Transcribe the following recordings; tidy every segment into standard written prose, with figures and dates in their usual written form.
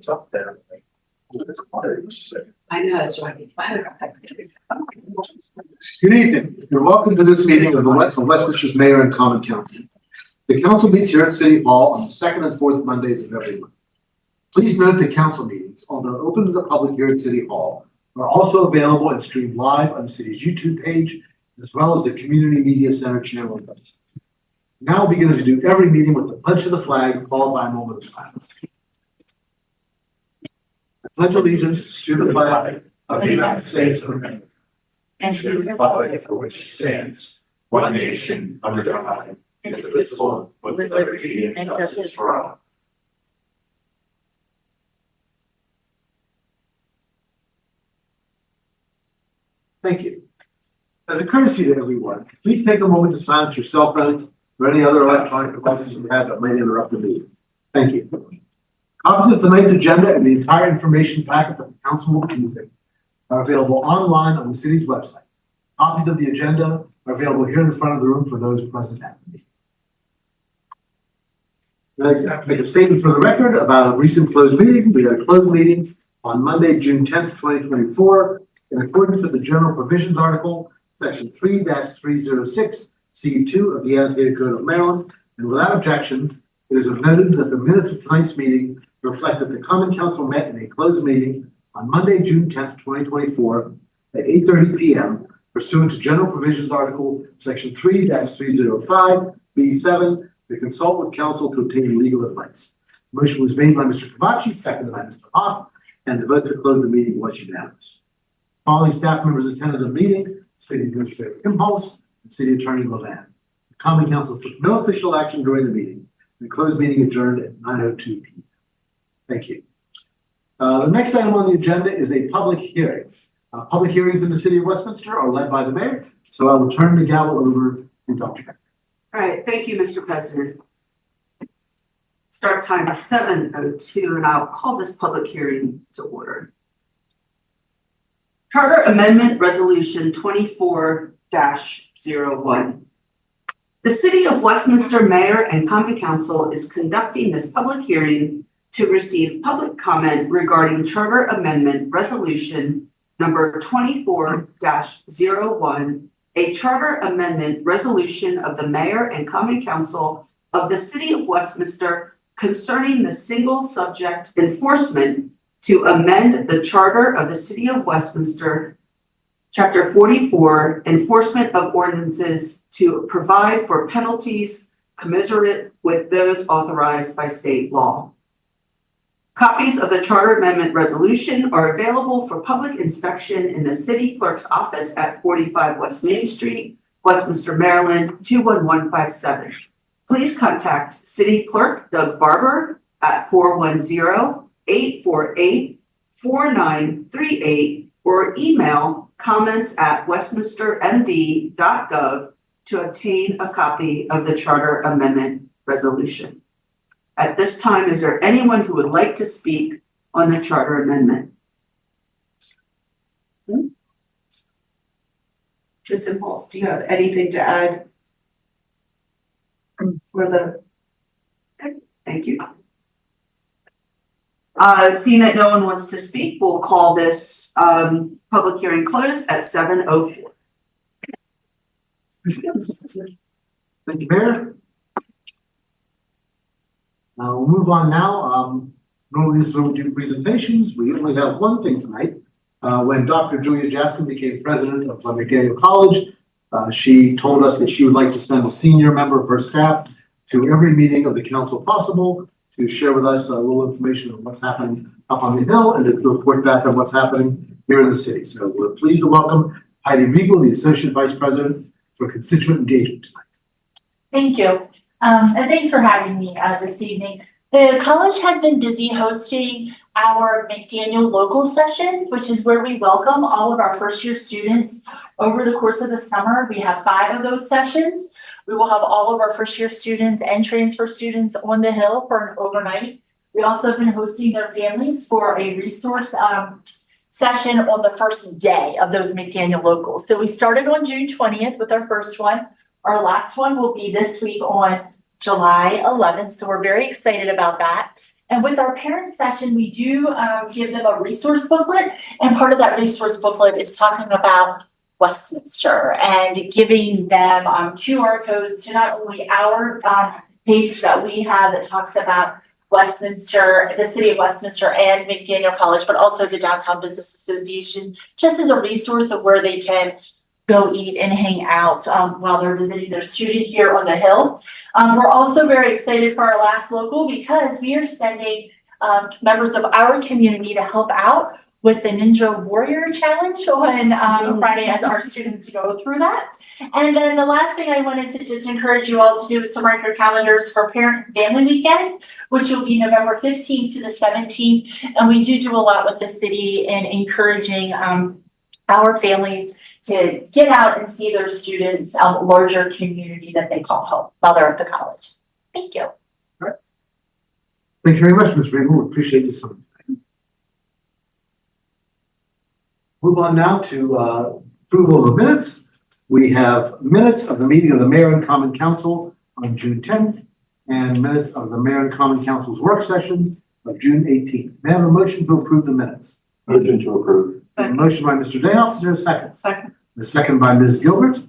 It's up there. I know, that's right. Good evening. You're welcome to this meeting of Westminster's Mayor and Common County. The council meets here at City Hall on the second and fourth Mondays of every month. Please note that council meetings, although open to the public here at City Hall, are also available and streamed live on the city's YouTube page, as well as the Community Media Center channel. Now we'll begin as we do every meeting with the pledge to the flag, followed by a moment of silence. I pledge allegiance to the flag of the United States of America and to the republic for which it stands, one nation under God, indivisible, with liberty and justice for all. Thank you. As a courtesy to everyone, please take a moment to silence your cell phones or any other electronic devices you have that might interrupt the meeting. Thank you. Copies of tonight's agenda and the entire information packet that the council will be using are available online on the city's website. Copies of the agenda are available here in the front of the room for those present at the meeting. I'd like to make a statement for the record about a recent closed meeting. We had a closed meeting on Monday, June 10th, 2024, in accordance with the General Provisions Article, Section 3-306, C2 of the Annotated Code of Maryland, and without objection, it is noted that the minutes of tonight's meeting reflect that the Common Council met in a closed meeting on Monday, June 10th, 2024 at 8:30 p.m. pursuant to General Provisions Article Section 3-305 B7 to consult with counsel to obtain legal advice. The motion was made by Mr. Cavacci, seconded by Mr. Hoff, and the vote to close the meeting was unanimous. Following staff members attended the meeting: City Administrator Impulse and City Attorney Levan. The Common Council took no official action during the meeting. The closed meeting adjourned at 9:02 p.m. Thank you. The next item on the agenda is a public hearing. Public hearings in the City of Westminster are led by the mayor, so I will turn the gavel over to Dr. Beck. All right, thank you, Mr. President. Start time is 7:02, and I'll call this public hearing to order. Charter Amendment Resolution 24-01. The City of Westminster Mayor and Common Council is conducting this public hearing to receive public comment regarding Charter Amendment Resolution number 24-01, a charter amendment resolution of the Mayor and Common Council of the City of Westminster concerning the single subject enforcement to amend the Charter of the City of Westminster, Chapter 44, Enforcement of Ordinances, to provide for penalties commensurate with those authorized by state law. Copies of the Charter Amendment Resolution are available for public inspection in the City Clerk's office at 45 West Main Street, Westminster, Maryland, 21157. Please contact City Clerk Doug Barber at 410-848-4938 or email comments@westminstermd.gov to obtain a copy of the Charter Amendment Resolution. At this time, is there anyone who would like to speak on the Charter Amendment? Ms. Impulse, do you have anything to add for the? Okay, thank you. Seeing that no one wants to speak, we'll call this public hearing closed at 7:04. Thank you, Mayor. We'll move on now. Normally this is where we do presentations. We only have one thing tonight. When Dr. Julia Jaskin became president of McDaniel College, she told us that she would like to send a senior member of her staff to every meeting of the council possible to share with us a little information on what's happening up on the Hill and to report back on what's happening here in the city. So we're pleased to welcome Heidi Riegel, the Associate Vice President for Constituent Engagement tonight. Thank you. And thanks for having me this evening. The college has been busy hosting our McDaniel local sessions, which is where we welcome all of our first year students over the course of the summer. We have 5 of those sessions. We will have all of our first year students and transfer students on the Hill for an overnight. We also have been hosting their families for a resource session on the first day of those McDaniel locals. So we started on June 20th with our first one. Our last one will be this week on July 11th. So we're very excited about that. And with our parent session, we do give them a resource booklet. And part of that resource booklet is talking about Westminster and giving them QR codes to not only our page that we have that talks about Westminster, the city of Westminster and McDaniel College, but also the Downtown Business Association, just as a resource of where they can go eat and hang out while they're visiting their student here on the Hill. We're also very excited for our last local because we are sending members of our community to help out with the Ninja Warrior Challenge on Friday as our students go through that. And then the last thing I wanted to just encourage you all to do is to mark your calendars for Parent and Family Weekend, which will be November 15th to the 17th. And we do a lot with the city in encouraging our families to get out and see their students' larger community that they call home while they're at the college. Thank you. All right. Thank you very much, Ms. Raymond. We appreciate this. Move on now to approval of the minutes. We have minutes of the meeting of the Mayor and Common Council on June 10th and minutes of the Mayor and Common Council's work session of June 18th. May I have a motion to approve the minutes? Motion to approve. A motion by Mr. Dayhoff, is there a second? Second. A second by Ms. Gilbert.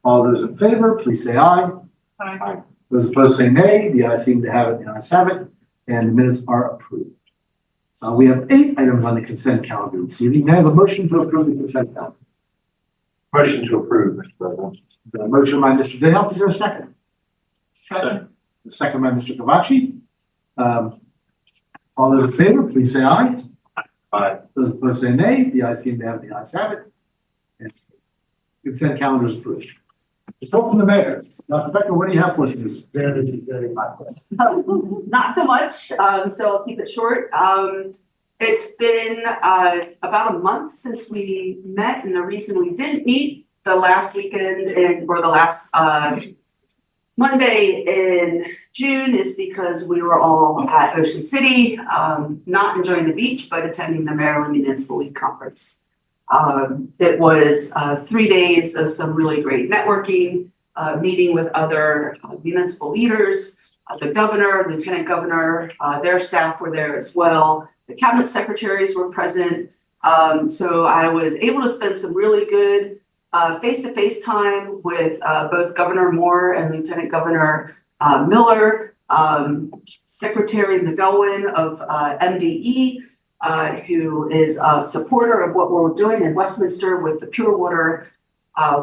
All those in favor, please say aye. Aye. Those opposed say nay. The ayes seem to have it, the ayes have it, and the minutes are approved. We have 8 items on the consent calendar this evening. May I have a motion to approve the consent calendar? Motion to approve, Mr. President. A motion by Mr. Dayhoff, is there a second? Second. A second by Mr. Kavachi. All those in favor, please say aye. Aye. Those opposed say nay. The ayes seem to have it, the ayes have it. And consent calendar is approved. Report from the mayor. Dr. Becker, what do you have for us this very hot question? Not so much, so I'll keep it short. It's been about a month since we met, and the reason we didn't meet the last weekend or the last Monday in June is because we were all at Ocean City, not enjoying the beach, but attending the Maryland Municipal League Conference. It was 3 days of some really great networking, meeting with other municipal leaders, the governor, lieutenant governor, their staff were there as well. The cabinet secretaries were present. So I was able to spend some really good face-to-face time with both Governor Moore and Lieutenant Governor Miller, Secretary McGowan of MDE, who is a supporter of what we're doing in Westminster with the Pure Water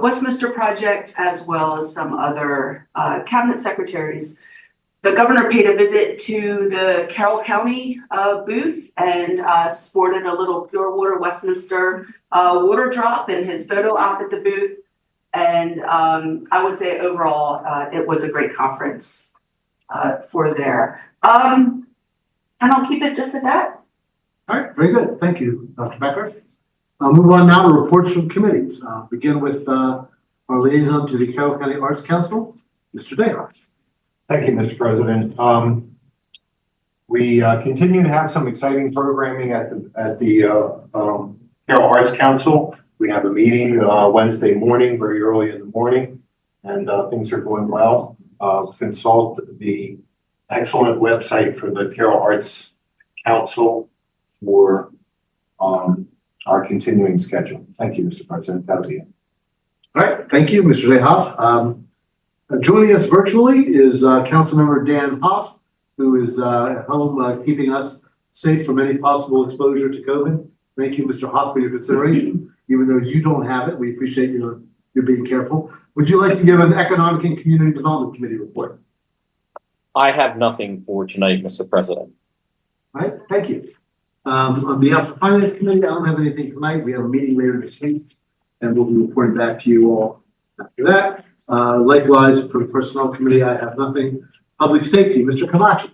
Westminster project, as well as some other cabinet secretaries. The governor paid a visit to the Carroll County booth and sported a little Pure Water Westminster water drop in his photo op at the booth. And I would say overall, it was a great conference for there. And I'll keep it just at that. All right, very good. Thank you, Dr. Becker. I'll move on now to reports from committees. Begin with our liaison to the Carroll County Arts Council, Mr. Dayhoff. Thank you, Mr. President. We continue to have some exciting programming at the Carroll Arts Council. We have a meeting Wednesday morning, very early in the morning, and things are going well. Consult the excellent website for the Carroll Arts Council for our continuing schedule. Thank you, Mr. President. That'll be it. All right, thank you, Mr. Dayhoff. Joining us virtually is Councilmember Dan Hoff, who is at home keeping us safe from any possible exposure to COVID. Thank you, Mr. Hoff, for your consideration. Even though you don't have it, we appreciate your being careful. Would you like to give an Economic and Community Development Committee report? I have nothing for tonight, Mr. President. All right, thank you. On behalf of the Finance Committee, I don't have anything tonight. We have a meeting later this week, and we'll be reporting back to you all after that. Likewise, for the Personnel Committee, I have nothing. Public Safety, Mr. Kamachi.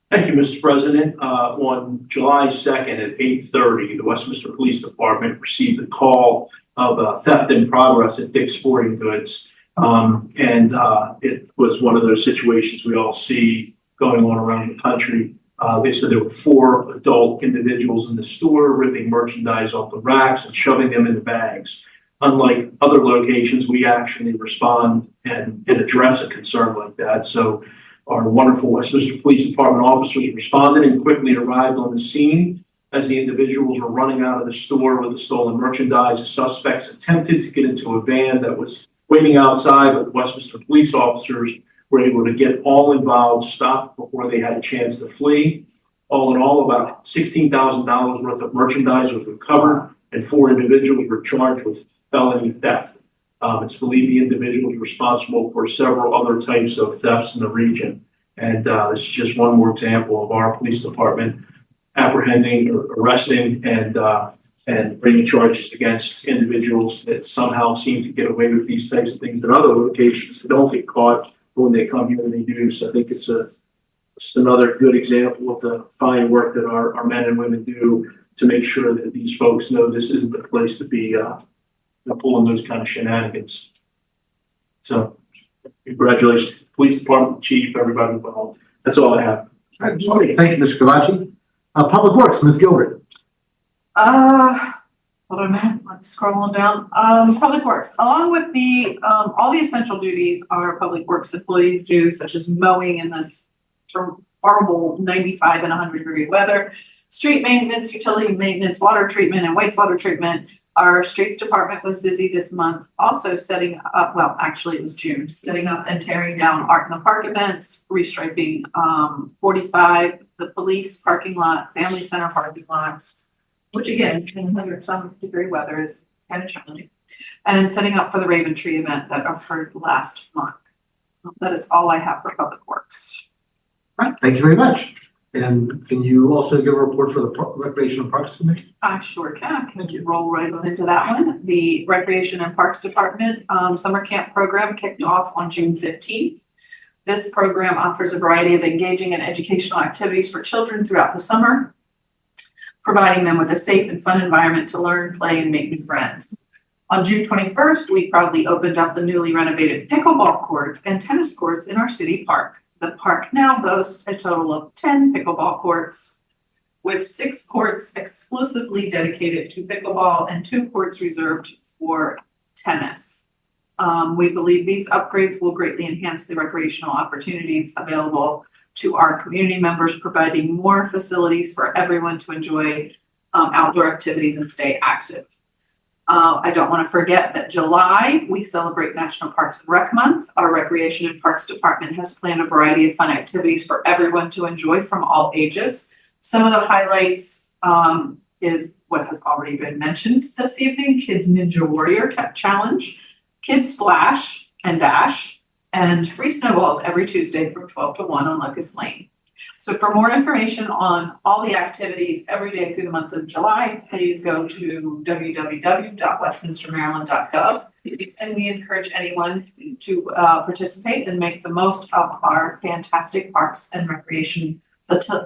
Thank you, Mr. President. On July 2nd at 8:30, the Westminster Police Department received a call of theft in progress at Dick's Sporting Goods. It was one of those situations we all see going on around the country. They said there were 4 adult individuals in the store ripping merchandise off the racks and shoving them into bags. Unlike other locations, we actually respond and address a concern like that. So Our wonderful Westminster Police Department officers responded and quickly arrived on the scene. As the individuals were running out of the store with the stolen merchandise, the suspects attempted to get into a van that was waiting outside, but Westminster police officers were able to get all involved stopped before they had a chance to flee. All in all, about $16,000 worth of merchandise was recovered, and 4 individuals were charged with felony theft. It's believed the individuals responsible for several other types of thefts in the region. And this is just one more example of our police department apprehending or arresting and bringing charges against individuals that somehow seem to get away with these types of things in other locations that don't get caught when they come here and they do. So I think it's just another good example of the fine work that our men and women do to make sure that these folks know this isn't the place to be pulling those kind of shenanigans. So congratulations to the police department, chief, everybody involved. That's all I have. All right, thank you, Mr. Kavachi. Public Works, Ms. Gilbert. Hold on a minute, I'm scrolling down. Public Works, along with the, all the essential duties our Public Works employees do, such as mowing in this horrible 95 and 100-degree weather, street maintenance, utility maintenance, water treatment, and wastewater treatment. Our streets department was busy this month, also setting up, well, actually it was June, setting up and tearing down Art in the Park events, restriping 45, the police parking lot, family center parking lots, which again, in 100-some-degree weather is kind of challenging, and setting up for the Raven Tree event that occurred last month. That is all I have for Public Works. All right, thank you very much. And can you also give a report for the Recreation and Parks Committee? I sure can. Can you roll right on into that one? The Recreation and Parks Department summer camp program kicked off on June 15th. This program offers a variety of engaging and educational activities for children throughout the summer, providing them with a safe and fun environment to learn, play, and make new friends. On June 21st, we proudly opened up the newly renovated pickleball courts and tennis courts in our city park. The park now boasts a total of 10 pickleball courts, with 6 courts exclusively dedicated to pickleball and 2 courts reserved for tennis. We believe these upgrades will greatly enhance the recreational opportunities available to our community members, providing more facilities for everyone to enjoy outdoor activities and stay active. I don't want to forget that July, we celebrate National Parks and Rec Month. Our Recreation and Parks Department has planned a variety of fun activities for everyone to enjoy from all ages. Some of the highlights is what has already been mentioned this evening, Kids Ninja Warrior Challenge, Kids Splash and Dash, and free snowballs every Tuesday from 12 to 1 on Locust Lane. So for more information on all the activities every day through the month of July, please go to www.westminstermaryland.gov. And we encourage anyone to participate and make the most of our fantastic parks and recreation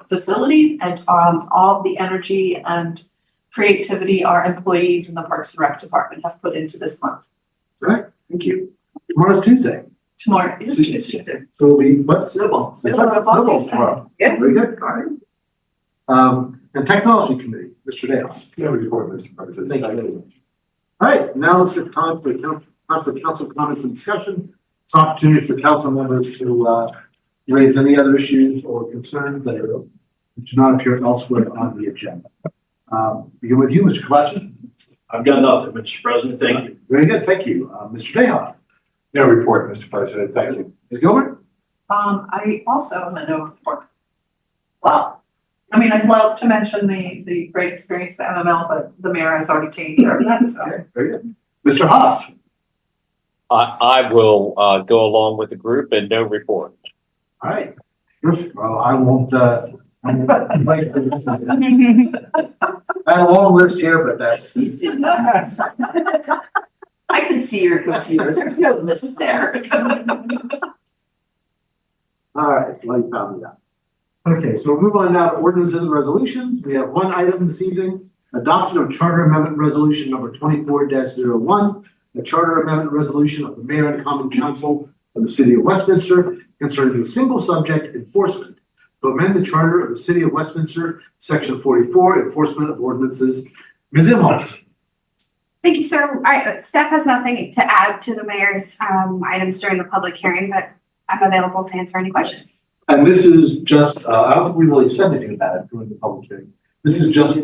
facilities and all the energy and creativity our employees in the Parks and Rec Department have put into this month. All right, thank you. Tomorrow's Tuesday. Tomorrow is Tuesday. So it'll be what? Snowballs. Snowballs tomorrow. Yes. Very good, all right. And Technology Committee, Mr. Dale. No report, Mr. President. Thank you. All right, now it's time for council comments and discussion. It's an opportunity for council members to raise any other issues or concerns that do not appear elsewhere on the agenda. Begin with you, Mr. Kavachi. I've got nothing, Mr. President. Thank you. Very good, thank you. Mr. Dehan. No report, Mr. President. Thank you. Ms. Gilbert? I also am a no report. Wow. I mean, I'd love to mention the great experience at MML, but the mayor has already taken care of that, so. Okay, very good. Mr. Haas? I will go along with the group and no report. All right. Terrific. Well, I won't I had a long list here, but that's. I can see your computer, there's no list there. All right, well, you found me out. Okay, so we'll move on now to ordinances and resolutions. We have one item this evening, adoption of Charter Amendment Resolution number 24-01, the Charter Amendment Resolution of the Mayor and Common Council of the City of Westminster concerning the single subject enforcement to amend the Charter of the City of Westminster, Section 44, Enforcement of Ordinances. Ms. Imhoff. Thank you, sir. Staff has nothing to add to the mayor's items during the public hearing, but I'm available to answer any questions. And this is just, I don't think we really said anything about it during the public hearing. This is just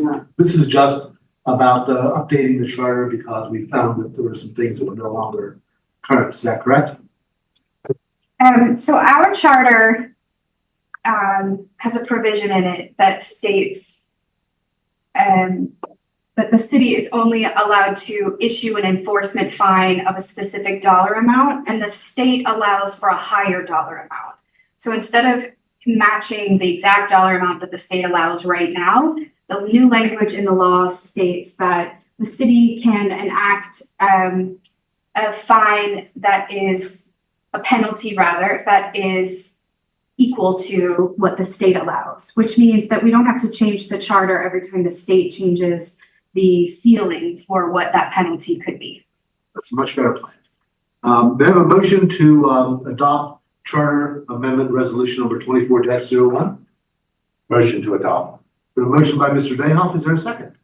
about updating the charter because we found that there were some things that were no longer current. Is that correct? So our charter has a provision in it that states that the city is only allowed to issue an enforcement fine of a specific dollar amount, and the state allows for a higher dollar amount. So instead of matching the exact dollar amount that the state allows right now, the new language in the law states that the city can enact a fine that is a penalty rather, that is equal to what the state allows, which means that we don't have to change the charter every time the state changes the ceiling for what that penalty could be. That's a much better plan. May I have a motion to adopt Charter Amendment Resolution number 24-01? Motion to adopt. A motion by Mr. Dayhoff. Is there a second?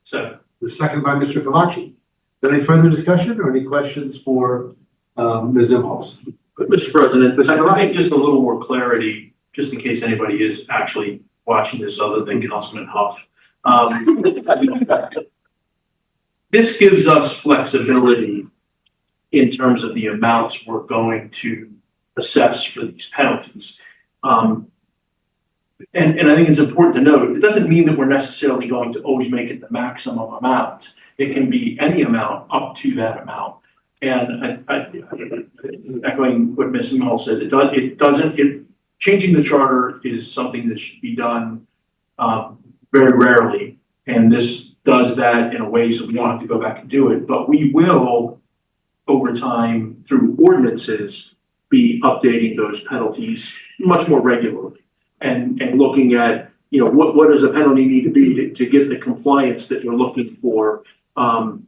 So, The second by Mr. Kavachi. Any further discussion or any questions for Ms. Imhoff? Mr. President, I think just a little more clarity, just in case anybody is actually watching this other than Councilman Huff. This gives us flexibility in terms of the amounts we're going to assess for these penalties. And I think it's important to note, it doesn't mean that we're necessarily going to always make it the maximum amount. It can be any amount up to that amount. And echoing what Ms. Mill said, changing the charter is something that should be done very rarely. And this does that in a way so we don't have to go back and do it. But we will, over time, through ordinances, be updating those penalties much more regularly. And looking at, what does a penalty need to be to get the compliance that we're looking for. And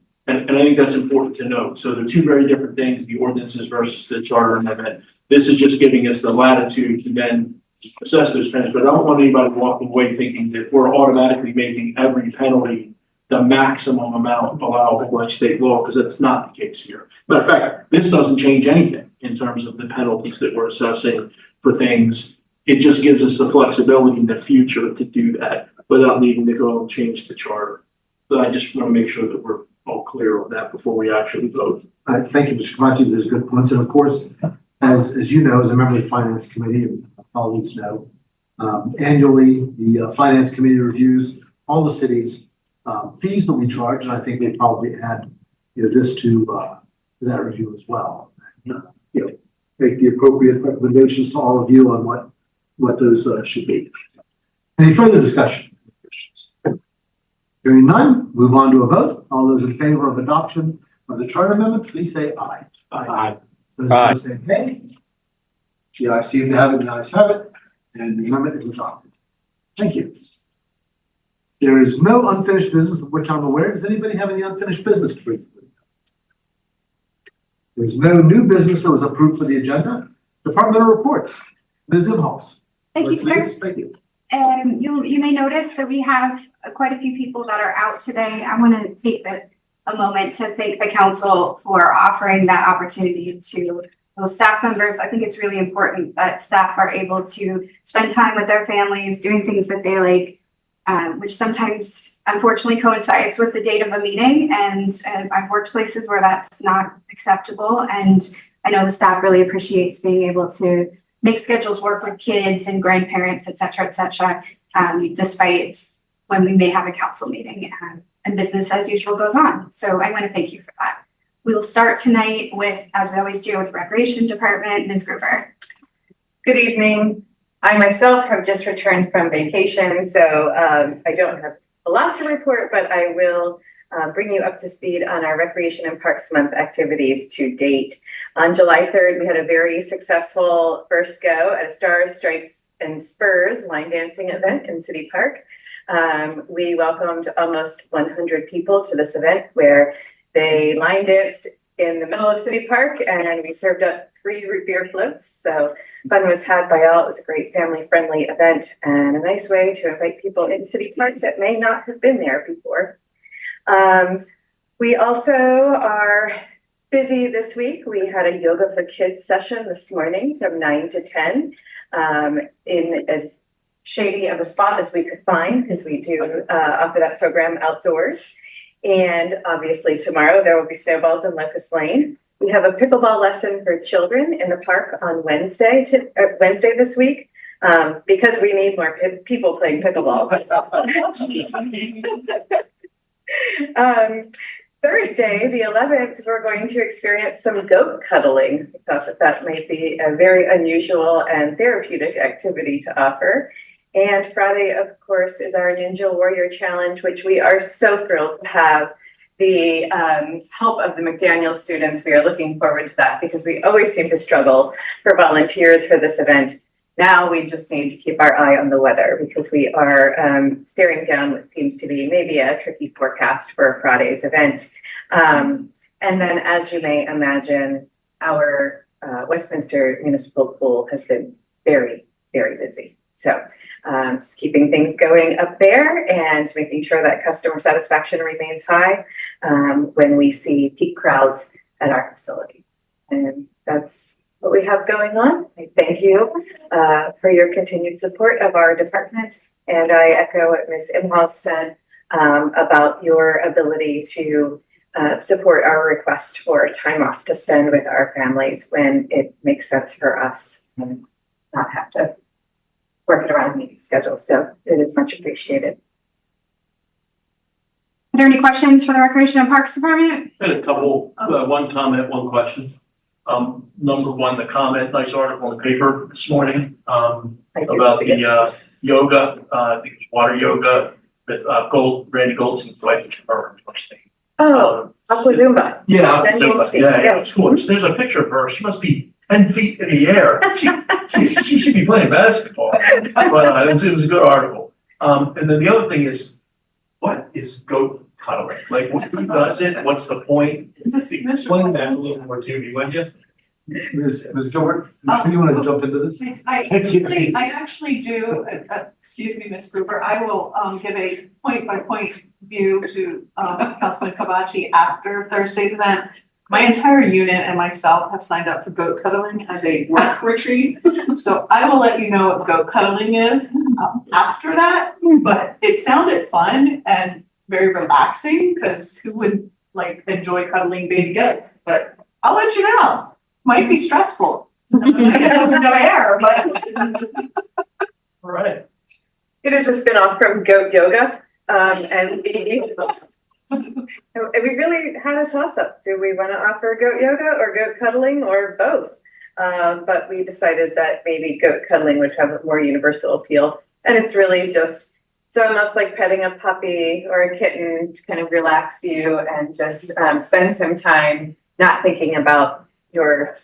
I think that's important to note. So they're two very different things, the ordinances versus the charter amendment. This is just giving us the latitude to then assess those penalties. But I don't want anybody walking away thinking that we're automatically making every penalty the maximum amount allowable by state law, because that's not the case here. Matter of fact, this doesn't change anything in terms of the penalties that we're assessing for things. It just gives us the flexibility in the future to do that without needing to go and change the charter. But I just want to make sure that we're all clear on that before we actually vote. Thank you, Mr. Kavachi. There's good points. And of course, as you know, as a member of the Finance Committee, and my colleagues know, annually, the Finance Committee reviews all the city's fees that we charge, and I think we'll probably add this to that review as well. Make the appropriate recommendations to all of you on what those should be. Any further discussion? Hearing none, move on to a vote. All those in favor of adoption of the charter amendment, please say aye. Aye. Those opposed say nay. The ayes seem to have it, the ayes have it, and the amendment is adopted. Thank you. There is no unfinished business of which I'm aware. Does anybody have any unfinished business to bring? There's no new business that was approved for the agenda. Departmental reports. Ms. Imhoff. Thank you, sir. Thank you. You may notice that we have quite a few people that are out today. I want to take a moment to thank the council for offering that opportunity to those staff members. I think it's really important that staff are able to spend time with their families, doing things that they like, which sometimes unfortunately coincides with the date of a meeting. And I've worked places where that's not acceptable. And I know the staff really appreciates being able to make schedules work with kids and grandparents, et cetera, despite when we may have a council meeting and business as usual goes on. So I want to thank you for that. We will start tonight with, as we always do, with the Recreation Department, Ms. Gruber. Good evening. I myself have just returned from vacation, so I don't have a lot to report, but I will bring you up to speed on our Recreation and Parks Month activities to date. On July 3rd, we had a very successful first go at a Stars, Stripes, and Spurs line dancing event in City Park. We welcomed almost 100 people to this event where they line danced in the middle of City Park, and we served up 3 root beer floats. So fun was had by all. It was a great family-friendly event and a nice way to invite people in City Park that may not have been there before. We also are busy this week. We had a yoga for kids session this morning from 9 to 10. in as shady of a spot as we could find, because we do offer that program outdoors. And obviously tomorrow there will be snowballs in Locust Lane. We have a pickleball lesson for children in the park on Wednesday this week, because we need more people playing pickleball. Thursday, the 11th, we're going to experience some goat cuddling. I thought that might be a very unusual and therapeutic activity to offer. And Friday, of course, is our Ninja Warrior Challenge, which we are so thrilled to have the help of the McDaniel students. We are looking forward to that because we always seem to struggle for volunteers for this event. Now we just need to keep our eye on the weather because we are staring down what seems to be maybe a tricky forecast for Friday's event. And then, as you may imagine, our Westminster Municipal Pool has been very, very busy. So just keeping things going up there and making sure that customer satisfaction remains high when we see peak crowds at our facility. And that's what we have going on. I thank you for your continued support of our department. And I echo what Ms. Imhoff said about your ability to support our request for time off to spend with our families when it makes sense for us and not have to work it around meeting schedules. So it is much appreciated. Are there any questions for the Recreation and Parks Department? I had a couple, one comment, one question. Number one, the comment, nice article in the paper this morning, about the yoga, I think it's water yoga with Randy Goldson's wife, confirmed. Oh, Aqua Zumba. Yeah, Jen Goldstein, yeah, yes. cool. There's a picture of her. She must be 10 feet in the air. She should be playing basketball. But it was a good article. And then the other thing is, what is goat cuddling? Like, who does it? What's the point? Explain that a little more to me, wouldn't you? Ms. Gilbert, you want to jump into this? I actually do, excuse me, Ms. Gruber, I will give a point by point view to Councilman Kovaci after Thursday's event. My entire unit and myself have signed up for goat cuddling as a work retreat. So I will let you know what goat cuddling is after that, but it sounded fun and very relaxing because who would like enjoy cuddling baby goats? But I'll let you know. Might be stressful. No air, but. All right. It is a spinoff from goat yoga. And we really had a toss up. Do we want to offer goat yoga or goat cuddling or both? But we decided that maybe goat cuddling would have a more universal appeal. And it's really just, it's almost like petting a puppy or a kitten to kind of relax you and just spend some time not thinking about your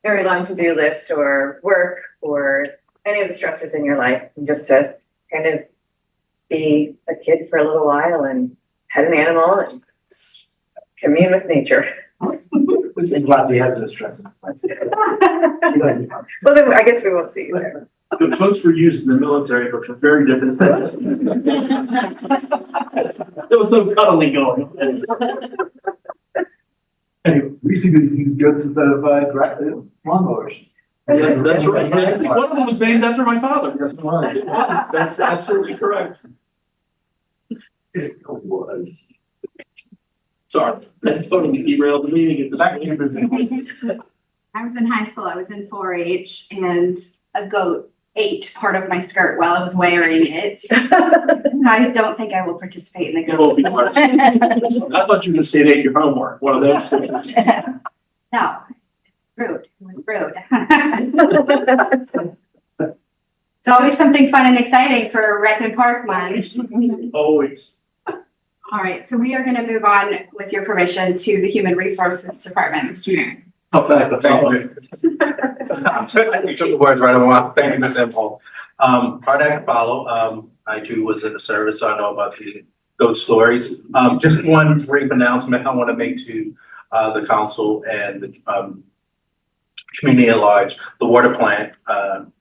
very long to-do list or work or any of the stressors in your life, and just to kind of be a kid for a little while and pet an animal and commune with nature. I'm glad he has no stress. Well, then I guess we won't see you there. The folks were used in the military, but for very different things. There was no cuddling going on. Anyway, We used to use goats instead of lawnmowers. yeah, that's right. One of them was named after my father. Yes, it was. That's absolutely correct. It was. Sorry, that totally derailed the meeting at this Back to point. you. I was in high school, I was in 4-H and a goat ate part of my skirt while I was wearing it. I don't think I will participate in the It won't be goat. hard. I thought you were gonna say it ate your homework, one of those things. No, rude, it was rude. It's always something fun and exciting for Rec and Park Month. Always. All right, so we are gonna move on with your permission to the Human Resources Department, Mr. Mayor. You took the words right on. Thank you, Ms. Imhoff. Hard act to follow. I too was in the service, so I know about the goat stories. Just one brief announcement I want to make to the council and the community at large. The water plant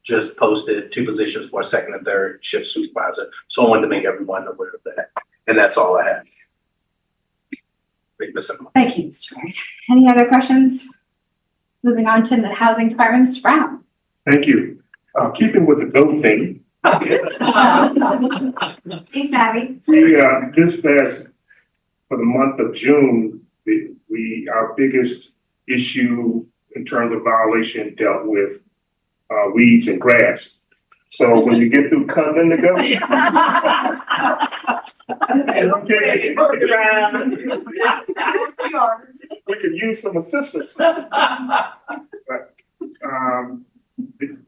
just posted 2 positions for a second and third shift supervisor. So I wanted to make everyone aware of that. And that's all I have. Thank you, Ms. Imhoff. Thank you, Mr. Ward. Any other questions? Moving on to the Housing Department, Mr. Brown. Thank you. Keeping with the goat thing. Thanks, Abby. This past, for the month of June, our biggest issue in terms of violation dealt with weeds and grass. So when you get through cutting the goats. We could use some assistance.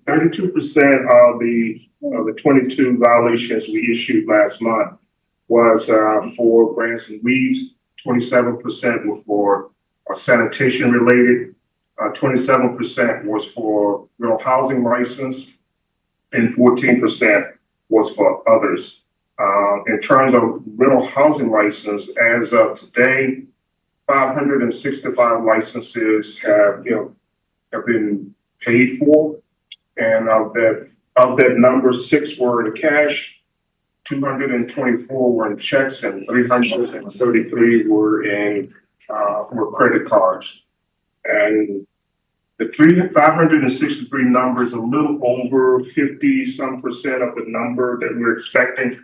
32% of the 22 violations we issued last month was for grass and weeds. 27% were for sanitation related. 27% was for rental housing license, and 14% was for others. In terms of rental housing license, as of today, 565 licenses have been paid for, and of that number, 6 were in cash, 224 were in checks, and 333 were credit cards. And the 563 number is a little over 50% of the number that we're expecting.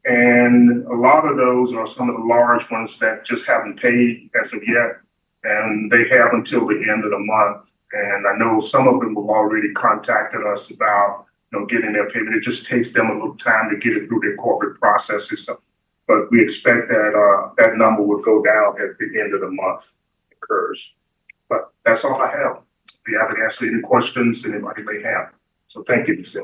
And a lot of those are some of the large ones that just haven't paid as of yet, and they have until the end of the month. And I know some of them have already contacted us about, getting their payment. It just takes them a little time to get it through their corporate processes. But we expect that that number will go down at the end of the month occurs. But that's all I have. If you haven't asked any questions, anybody may have. So thank you, Ms.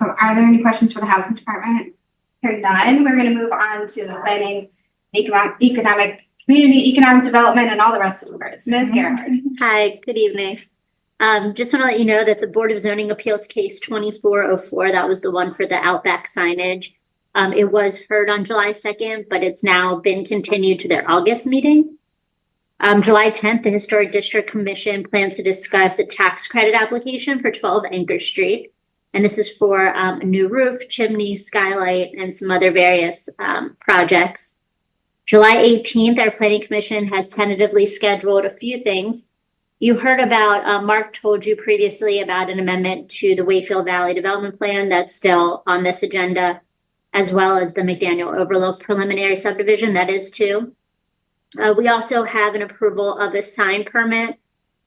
Are there any questions for the housing department? Hearing none, we're going to move on to the planning, community economic development, and all the rest of the words. Ms. Gerhard. Hi, good evening. Just want to let you know that the Board of Zoning Appeals case 2404, that was the one for the Outback signage. It was heard on July 2nd, but it's now been continued to their August meeting. July 10th, the Historic District Commission plans to discuss a tax credit application for 12 Anchor Street. And this is for a new roof, chimney, skylight, and some other various projects. July 18th, our Planning Commission has tentatively scheduled a few things. You heard about, Mark told you previously about an amendment to the Wayfield Valley Development Plan that's still on this agenda, as well as the McDaniel Overlook preliminary subdivision, that is too. We also have an approval of a sign permit.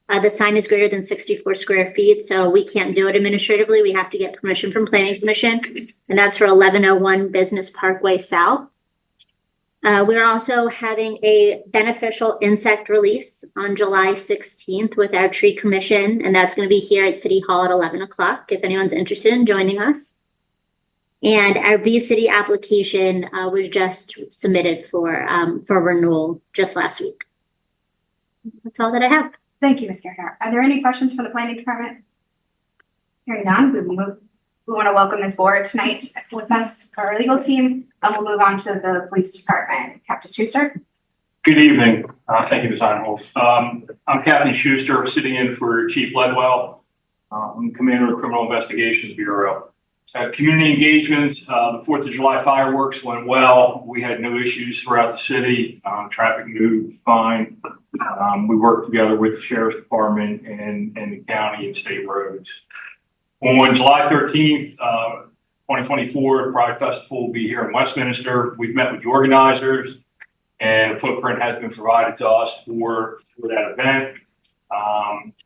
The sign is greater than 64 square feet, so we can't do it administratively. We have to get permission from Planning Commission, and that's for 1101 Business Parkway South. We're also having a beneficial insect release on July 16th with our tree commission, and that's going to be here at City Hall at 11 o'clock if anyone's interested in joining us. And our V-City application was just submitted for renewal just last week. That's all that I have. Thank you, Ms. Gerhard. Are there any questions for the planning department? Hearing none, we want to welcome Ms. Board tonight with us for our legal team. We'll move on to the police department. Captain Schuster. Good evening. Thank you, Ms. Einholz. I'm Captain Schuster, sitting in for Chief Ledwell. I'm Commander of the Criminal Investigations Bureau. Community engagements, the 4th of July fireworks went well. We had no issues throughout the city. Traffic moved fine. We worked together with the Sheriff's Department and the county and state roads. On July 13th, 2024, the Pride Festival will be here in Westminster. We've met with the organizers, and a footprint has been provided to us for that event.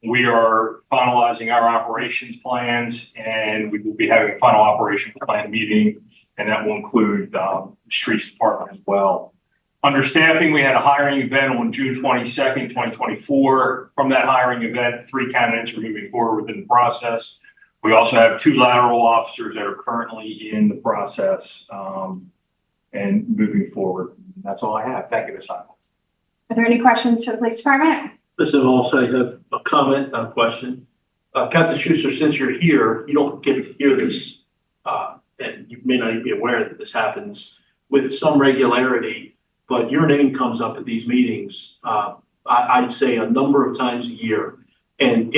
We are finalizing our operations plans, and we will be having a final operations plan meeting, and that will include the streets department as well. Under staffing, we had a hiring event on June 22nd, 2024. From that hiring event, 3 candidates are moving forward within the process. We also have 2 lateral officers that are currently in the process and moving forward. That's all I have. Thank you, Ms. Einholz. Are there any questions for the police department? Listen, also I have a comment, not a question. Captain Schuster, since you're here, you don't get to hear this, and you may not even be aware that this happens with some regularity, but your name comes up at these meetings, I'd say a number of times a year. And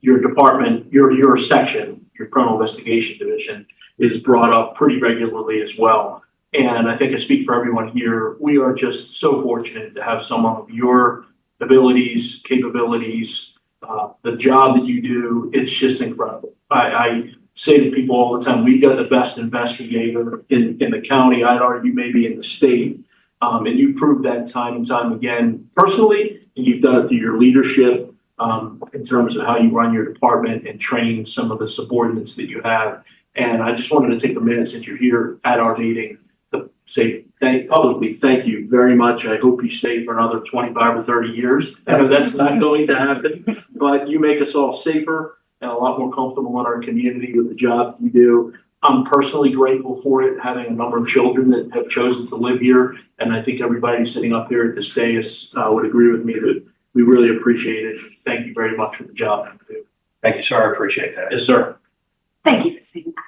your department, your section, your criminal investigation division is brought up pretty regularly as well. And I think I speak for everyone here. We are just so fortunate to have someone of your abilities, capabilities, the job that you do, it's just incredible. I say to people all the time, we've got the best investigator in the county, I'd argue maybe in the state. And you proved that time and time again personally, and you've done it through your leadership in terms of how you run your department and train some of the subordinates that you have. And I just wanted to take a minute since you're here at our meeting to say publicly thank you very much. I hope you stay for another 25 or 30 years. I know that's not going to happen, but you make us all safer and a lot more comfortable in our community with the job you do. I'm personally grateful for it, having a number of children that have chosen to live here. And I think everybody sitting up here at this dais would agree with me that we really appreciate it. Thank you very much for the job you do. Thank you, sir. I appreciate that. Yes, sir. Thank you for saying that.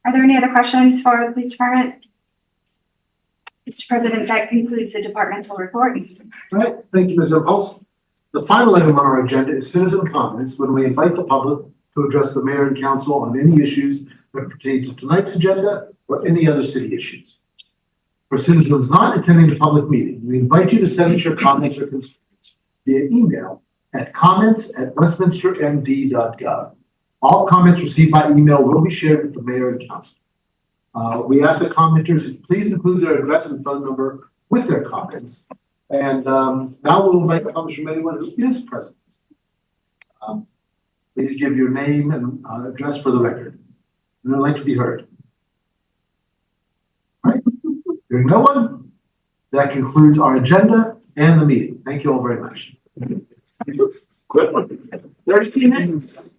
Are there any other questions for the police department? Mr. President, that concludes the departmental reports. All right, thank you, Ms. Impulse. The final item on our agenda is citizen comments, when we invite the public to address the mayor and council on any issues that pertain to tonight's agenda or any other city issues. For citizens not attending the public meeting, we invite you to send us your comments or concerns via email at comments@westminstermd.gov. All comments received by email will be shared with the mayor and council. We ask that commenters please include their address and phone number with their comments. And now we'll invite comments from anyone who is present. Please give your name and address for the record. And I'd like to be heard. All right, hearing no one, that concludes our agenda and the meeting. Thank you all very much. Quick one. 32 minutes.